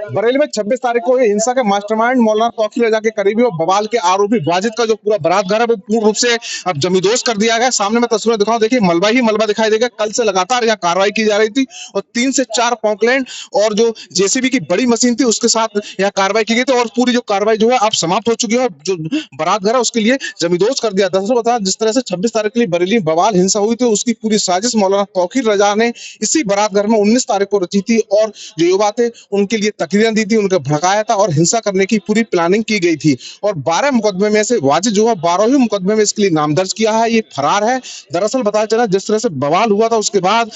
बरेली में 26 तारीख को ये हिंसा के मास्टरमाइंड मौलाना तौकीर रजा के करीबी और बवाल के आरोपी वाजिद का जो पूरा बारात घर है वो पूर्ण रूप से अब जमींदोज कर दिया गया। सामने में तस्वीरें दिखाऊं, देखिए मलबा ही मलबा दिखाई देगा। कल से लगातार यहाँ कार्रवाई की जा रही थी और 3 से 4 पॉकलैंड और जो जेसीबी की बड़ी मशीन थी उसके साथ यहाँ कार्रवाई की गई थी और पूरी जो कार्रवाई जो है अब समाप्त हो चुकी है। जो बारात घर है उसके लिए जमींदोज कर दिया। दरअसल बता, जिस तरह से 26 तारीख के लिए बरेली में बवाल हिंसा हुई थी उसकी पूरी साजिश मौलाना तौकीर रजा ने इसी बारात घर में 19 तारीख को रची थी और जो युवा थे उनके लिए तकरीरें दी थी, उनको भड़काया था और हिंसा करने की पूरी प्लानिंग की गई थी। और 12 मुकदमे में से वाजिद जो है 12 ही मुकदमे में इसके लिए नाम दर्ज किया है। ये फरार है। दरअसल बताया चला जिस तरह से बवाल हुआ था उसके बाद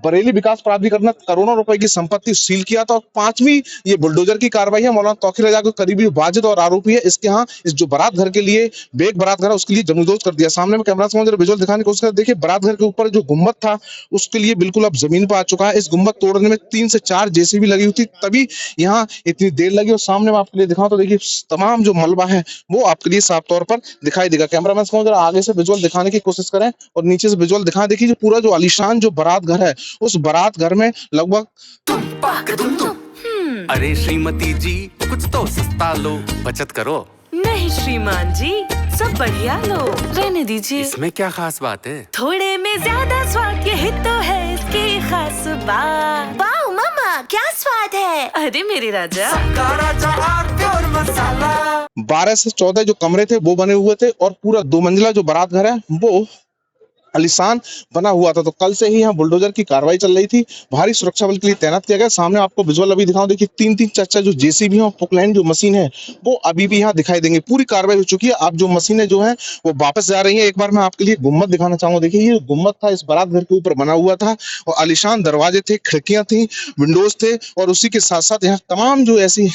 बरेली विकास प्राधिकरण ने करोड़ों रुपए की संपत्ति सील किया था। और 5वीं ये बुलडोजर की कार्रवाई है। मौलाना तौकीर रजा के करीबी वाजिद और आरोपी है इसके यहाँ इस जो बारात घर के लिए बेग बारात घर है उसके लिए जमींदोज कर दिया। सामने में कैमरा से विजुअल दिखाने की कोशिश कर, देखिए बारात घर के ऊपर जो गुम्बद था उसके लिए बिल्कुल अब जमीन पर आ चुका है। इस गुम्बद तोड़ने में 3 से 4 जेसीबी लगी हुई थी, तभी यहाँ इतनी देर लगी। और सामने में आपके लिए दिखाऊं तो देखिए तमाम जो मलबा है वो आपके लिए साफ तौर पर दिखाई देगा। कैमरामैन समझ रहा आगे से विजुअल दिखाने की कोशिश करें और नीचे से विजुअल दिखाएं। देखिए जो पूरा जो आलीशान जो बारात घर है उस बारात घर में लगभग अरे श्रीमती जी कुछ तो सस्ता लो, बचत करो। नहीं श्रीमान जी, सब बढ़िया लो, रहने दीजिए। इसमें क्या खास बात है? थोड़े में ज्यादा स्वाद, यही तो है इसकी खास बात। वाओ मामा, क्या स्वाद है। अरे मेरे राजा, राजा और मसाला। 12 से 14 जो कमरे थे वो बने हुए थे और पूरा 2 मंजिला जो बारात घर है वो आलीशान बना हुआ था। तो कल से ही यहाँ बुलडोजर की कार्रवाई चल रही थी, भारी सुरक्षा बल के लिए तैनात किया गया। सामने आपको विजुअल अभी दिखाऊं, देखिए 3-3 4-4 जो जेसीबी और पोकलैंड जो मशीन है वो अभी भी यहाँ दिखाई देंगे। पूरी कार्रवाई हो चुकी है। अब जो मशीनें जो हैं वो वापस जा रही हैं। एक बार मैं आपके लिए गुम्बद दिखाना चाहूंगा। देखिए ये गुम्बद था इस बारात घर के ऊपर बना हुआ था और आलीशान दरवाजे थे, खिड़कियां थी, विंडोज थे और उसी के साथ साथ यहाँ तमाम जो ऐसी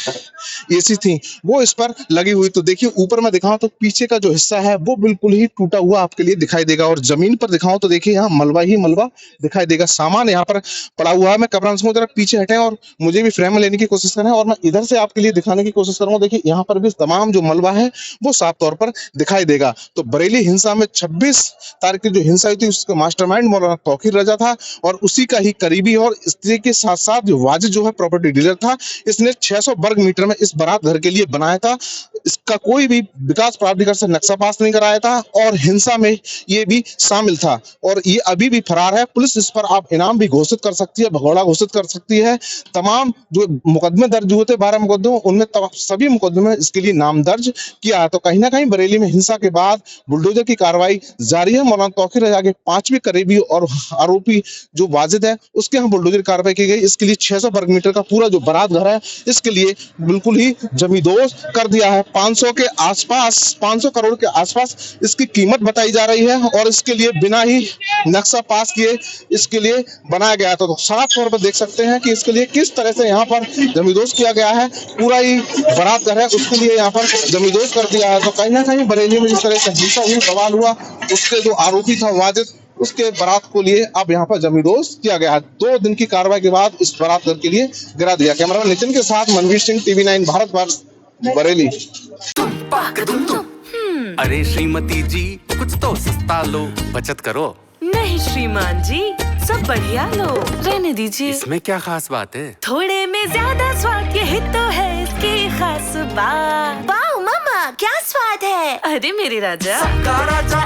एसी थी वो इस पर लगी हुई। तो देखिए ऊपर मैं दिखाऊं तो पीछे का जो हिस्सा है वो बिल्कुल ही टूटा हुआ आपके लिए दिखाई देगा और जमीन पर दिखाऊं तो देखिए यहाँ मलबा ही मलबा दिखाई देगा। सामान यहाँ पर पड़ा हुआ है। मैं कैमरा से जरा पीछे हटें और मुझे भी फ्रेम में लेने की कोशिश करें और मैं इधर से आपके लिए दिखाने की कोशिश करूंगा। देखिए यहाँ पर भी तमाम जो मलबा है वो साफ तौर पर दिखाई देगा। तो बरेली हिंसा में 26 तारीख की जो हिंसा हुई थी उसका मास्टरमाइंड मौलाना तौकीर रजा था और उसी का ही करीबी और स्त्री के साथ साथ जो वाजिद जो है प्रॉपर्टी डीलर था। इसने 600 वर्ग मीटर में इस बारात घर के लिए बनाया था। इसका कोई भी विकास प्राधिकरण से नक्शा पास नहीं कराया था और हिंसा में ये भी शामिल था और ये अभी भी फरार है। पुलिस इस पर आप इनाम भी घोषित कर सकती है, भगोड़ा घोषित कर सकती है। तमाम जो मुकदमे दर्ज हुए थे 12 मुकदमे उनमें सभी मुकदमे में इसके लिए नाम दर्ज किया है। तो कहीं ना कहीं बरेली में हिंसा के बाद बुलडोजर की कार्रवाई जारी है। मौलाना तौकीर रजा के 5वीं करीबी और आरोपी जो वाजिद है उसके यहाँ बुलडोजर कार्रवाई की गई। इसके लिए 600 वर्ग मीटर का पूरा जो बारात घर है इसके लिए बिल्कुल ही जमींदोज कर दिया है। 500 के आसपास, 500 करोड़ के आसपास इसकी कीमत बताई जा रही है और इसके लिए बिना ही नक्शा पास किए इसके लिए बनाया गया था। तो साफ तौर पर देख सकते हैं कि इसके लिए किस तरह से यहाँ पर जमींदोज किया गया है। पूरा ही बारात घर है उसके लिए यहाँ पर जमींदोज कर दिया है। तो कहीं ना कहीं बरेली में जिस तरह से हिंसा हुई, सवाल हुआ, उसके जो आरोपी था वाजिद उसके बारात को लिए अब यहाँ पर जमींदोज किया गया है। 2 दिन की कार्रवाई के बाद इस बारात घर के लिए गिरा दिया। कैमरा नितिन के साथ मनवीर सिंह, TV9 भारत बरेली। अरे श्रीमती जी कुछ तो सस्ता लो, बचत करो। नहीं श्रीमान जी, सब बढ़िया लो, रहने दीजिए। इसमें क्या खास बात है? थोड़े में ज्यादा स्वाद, यही तो है इसकी खास बात। वाओ मामा, क्या स्वाद है। अरे मेरे राजा, राजा